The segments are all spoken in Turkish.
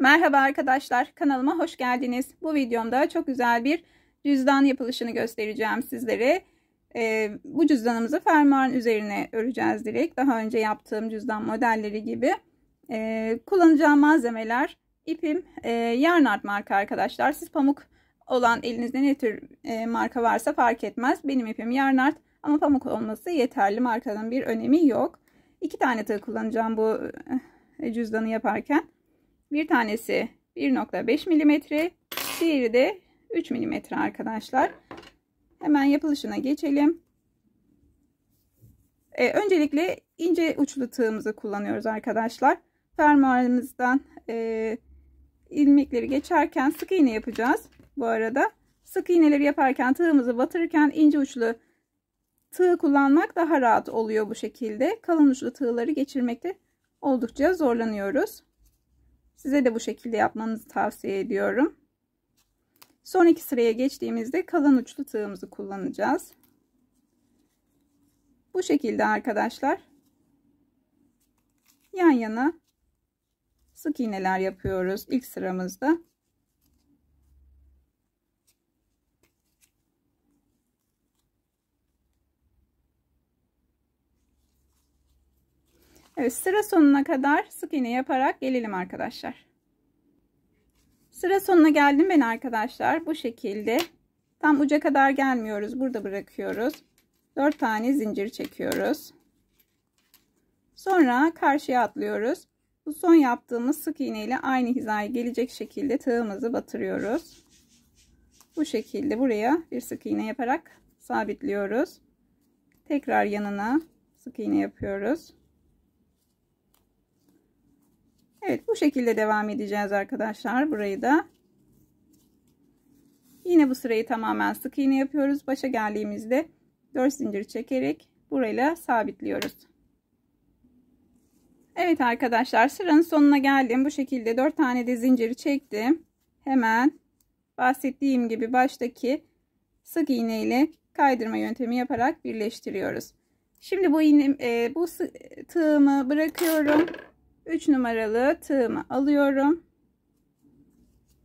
Merhaba arkadaşlar, kanalıma hoş geldiniz. Bu videomda çok güzel bir cüzdan yapılışını göstereceğim sizlere. Bu cüzdanımızı fermuarın üzerine öreceğiz direkt. Daha önce yaptığım cüzdan modelleri gibi. Kullanacağım malzemeler ipim Yarnart marka arkadaşlar. Siz pamuk olan elinizde ne tür marka varsa fark etmez. Benim ipim Yarnart ama pamuk olması yeterli. Markanın bir önemi yok. 2 tane tığ kullanacağım bu cüzdanı yaparken. Bir tanesi 1,5 mm, diğeri de 3 mm arkadaşlar. Hemen yapılışına geçelim. Öncelikle ince uçlu tığımızı kullanıyoruz arkadaşlar. Fermuarımızdan ilmekleri geçerken sık iğne yapacağız. Bu arada sık iğneleri yaparken tığımızı batırırken ince uçlu tığ kullanmak daha rahat oluyor bu şekilde. Kalın uçlu tığları geçirmekte oldukça zorlanıyoruz. Size de bu şekilde yapmanızı tavsiye ediyorum. Son 2 sıraya geçtiğimizde kalın uçlu tığımızı kullanacağız. Bu şekilde arkadaşlar yan yana sık iğneler yapıyoruz ilk sıramızda. Evet, sıra sonuna kadar sık iğne yaparak gelelim arkadaşlar. Sıra sonuna geldim ben arkadaşlar. Bu şekilde tam uca kadar gelmiyoruz. Burada bırakıyoruz. 4 tane zincir çekiyoruz. Sonra karşıya atlıyoruz. Bu son yaptığımız sık iğne ile aynı hizaya gelecek şekilde tığımızı batırıyoruz. Bu şekilde buraya bir sık iğne yaparak sabitliyoruz. Tekrar yanına sık iğne yapıyoruz. Evet, bu şekilde devam edeceğiz arkadaşlar. Burayı da yine bu sırayı tamamen sık iğne yapıyoruz. Başa geldiğimizde 4 zincir çekerek burayla sabitliyoruz. Evet arkadaşlar, sıranın sonuna geldim. Bu şekilde 4 tane de zinciri çektim. Hemen bahsettiğim gibi baştaki sık iğne ile kaydırma yöntemi yaparak birleştiriyoruz. Şimdi bu tığımı bırakıyorum. 3 numaralı tığımı alıyorum.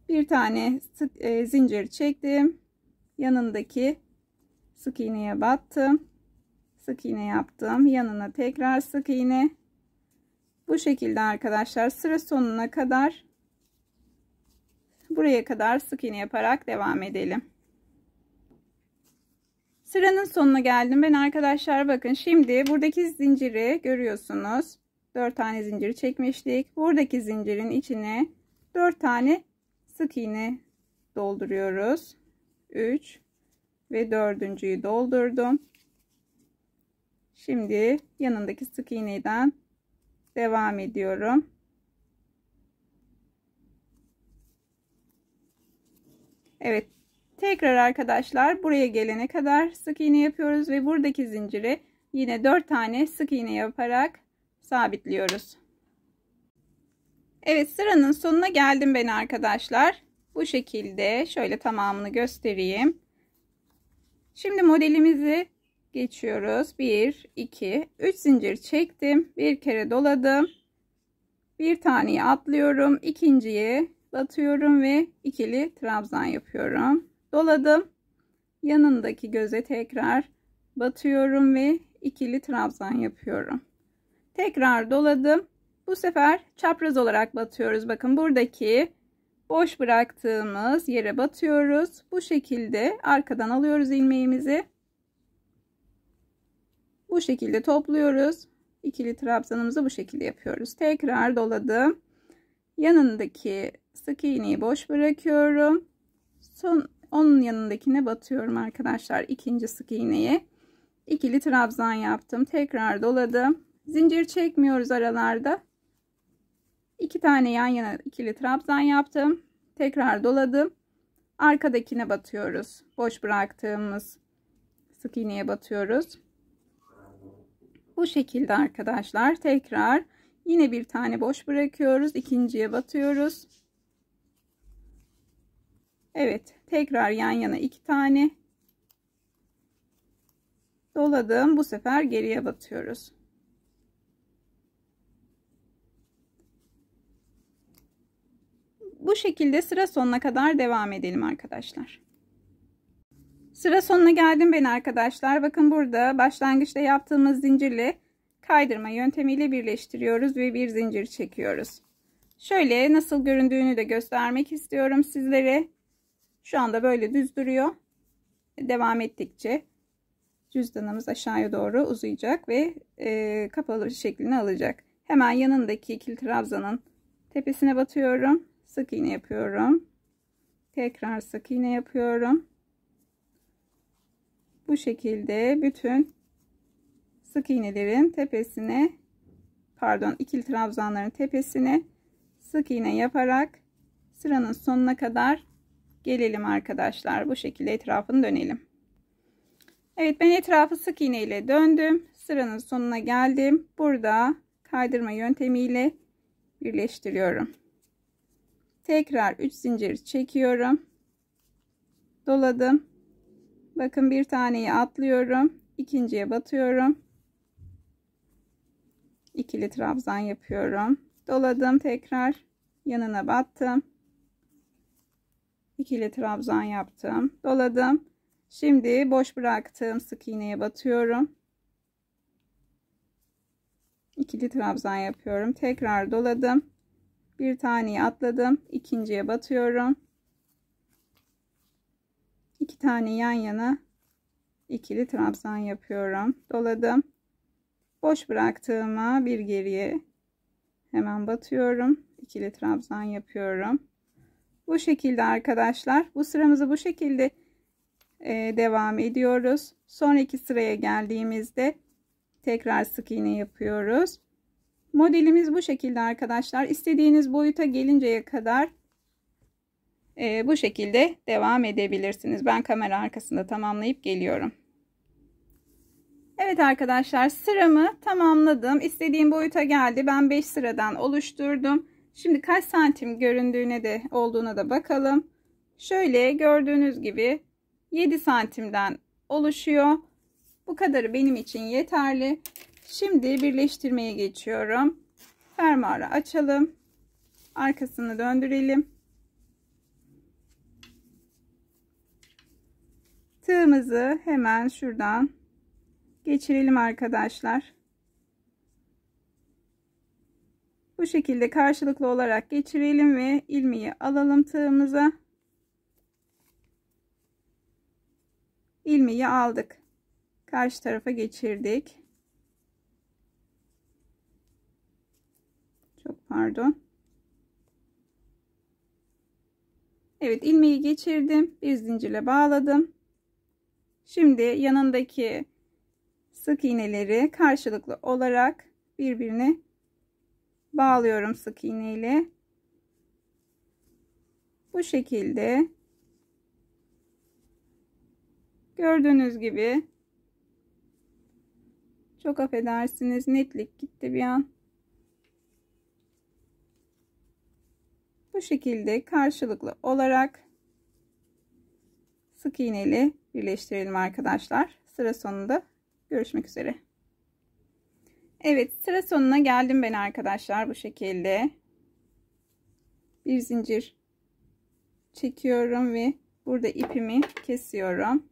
Bir tane zincir çektim. Yanındaki sık iğneye battım. Sık iğne yaptım. Yanına tekrar sık iğne. Bu şekilde arkadaşlar sıra sonuna kadar buraya kadar sık iğne yaparak devam edelim. Sıranın sonuna geldim ben arkadaşlar. Bakın şimdi buradaki zinciri görüyorsunuz. 4 tane zincir çekmiştik. Buradaki zincirin içine 4 tane sık iğne dolduruyoruz. 3 ve 4.'yü doldurdum. Şimdi yanındaki sık iğneden devam ediyorum. Evet, tekrar arkadaşlar buraya gelene kadar sık iğne yapıyoruz ve buradaki zinciri yine 4 tane sık iğne yaparak sabitliyoruz. Evet, sıranın sonuna geldim ben arkadaşlar. Bu şekilde şöyle tamamını göstereyim. Şimdi modelimizi geçiyoruz. 1 2 3 zincir çektim. Bir kere doladım. Bir taneyi atlıyorum. İkinciye batıyorum ve ikili trabzan yapıyorum. Doladım. Yanındaki göze tekrar batıyorum ve ikili trabzan yapıyorum. Tekrar doladım. Bu sefer çapraz olarak batıyoruz. Bakın buradaki boş bıraktığımız yere batıyoruz. Bu şekilde arkadan alıyoruz ilmeğimizi. Bu şekilde topluyoruz. İkili trabzanımızı bu şekilde yapıyoruz. Tekrar doladım. Yanındaki sık iğneyi boş bırakıyorum. Onun yanındakine batıyorum arkadaşlar. İkinci sık iğneye. İkili trabzan yaptım. Tekrar doladım. Zincir çekmiyoruz aralarda. 2 tane yan yana ikili trabzan yaptım. Tekrar doladım. Arkadakine batıyoruz. Boş bıraktığımız sık iğneye batıyoruz. Bu şekilde arkadaşlar tekrar yine bir tane boş bırakıyoruz. İkinciye batıyoruz. Evet, tekrar yan yana 2 tane doladım. Bu sefer geriye batıyoruz. Bu şekilde sıra sonuna kadar devam edelim arkadaşlar. Sıra sonuna geldim ben arkadaşlar. Bakın burada başlangıçta yaptığımız zincirle kaydırma yöntemiyle birleştiriyoruz ve bir zincir çekiyoruz. Şöyle nasıl göründüğünü de göstermek istiyorum sizlere. Şu anda böyle düz duruyor. Devam ettikçe cüzdanımız aşağıya doğru uzayacak ve kapalı şeklini alacak. Hemen yanındaki ikili trabzanın tepesine batıyorum. Sık iğne yapıyorum. Tekrar sık iğne yapıyorum. Bu şekilde bütün sık iğnelerin tepesine, ikili trabzanların tepesine sık iğne yaparak sıranın sonuna kadar gelelim arkadaşlar. Bu şekilde etrafını dönelim. Evet, ben etrafı sık iğne ile döndüm. Sıranın sonuna geldim. Burada kaydırma yöntemiyle birleştiriyorum. Tekrar 3 zincir çekiyorum. Doladım. Bakın bir taneyi atlıyorum. İkinciye batıyorum. İkili trabzan yapıyorum. Doladım, tekrar yanına battım. İkili trabzan yaptım. Doladım. Şimdi boş bıraktığım sık iğneye batıyorum. İkili trabzan yapıyorum. Tekrar doladım. Bir taneyi atladım. İkinciye batıyorum. 2 tane yan yana ikili trabzan yapıyorum. Doladım. Boş bıraktığıma bir geriye hemen batıyorum. İkili trabzan yapıyorum. Bu şekilde arkadaşlar. Bu sıramızı bu şekilde devam ediyoruz. Sonraki sıraya geldiğimizde tekrar sık iğne yapıyoruz. Modelimiz bu şekilde arkadaşlar. İstediğiniz boyuta gelinceye kadar bu şekilde devam edebilirsiniz. Ben kamera arkasında tamamlayıp geliyorum. Evet arkadaşlar, sıramı tamamladım. İstediğim boyuta geldi. Ben 5 sıradan oluşturdum. Şimdi kaç santim göründüğüne de olduğuna da bakalım. Şöyle gördüğünüz gibi 7 santimden oluşuyor. Bu kadarı benim için yeterli. Şimdi birleştirmeye geçiyorum. Fermuarı açalım. Arkasını döndürelim. Tığımızı hemen şuradan geçirelim arkadaşlar. Bu şekilde karşılıklı olarak geçirelim ve ilmeği alalım tığımıza. İlmeği aldık. Karşı tarafa geçirdik. Çok pardon. Evet, ilmeği geçirdim. Bir zincirle bağladım. Şimdi yanındaki sık iğneleri karşılıklı olarak birbirine bağlıyorum sık iğne ile. Bu şekilde gördüğünüz gibi, çok affedersiniz, netlik gitti bir an. Bu şekilde karşılıklı olarak sık iğne ile birleştirelim arkadaşlar. Sıra sonunda görüşmek üzere. Evet, sıra sonuna geldim ben arkadaşlar. Bu şekilde bir zincir çekiyorum ve burada ipimi kesiyorum.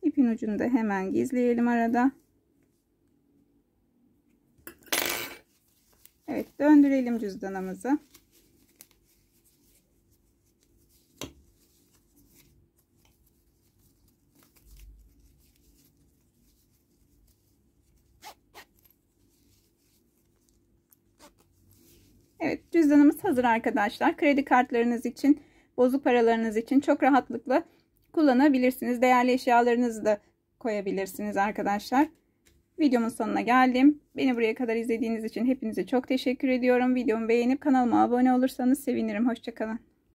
İpin ucunu da hemen gizleyelim arada. Evet, döndürelim cüzdanımızı. Evet, cüzdanımız hazır arkadaşlar. Kredi kartlarınız için, bozuk paralarınız için çok rahatlıkla kullanabilirsiniz. Değerli eşyalarınızı da koyabilirsiniz arkadaşlar. Videomun sonuna geldim. Beni buraya kadar izlediğiniz için hepinize çok teşekkür ediyorum. Videomu beğenip kanalıma abone olursanız sevinirim. Hoşça kalın.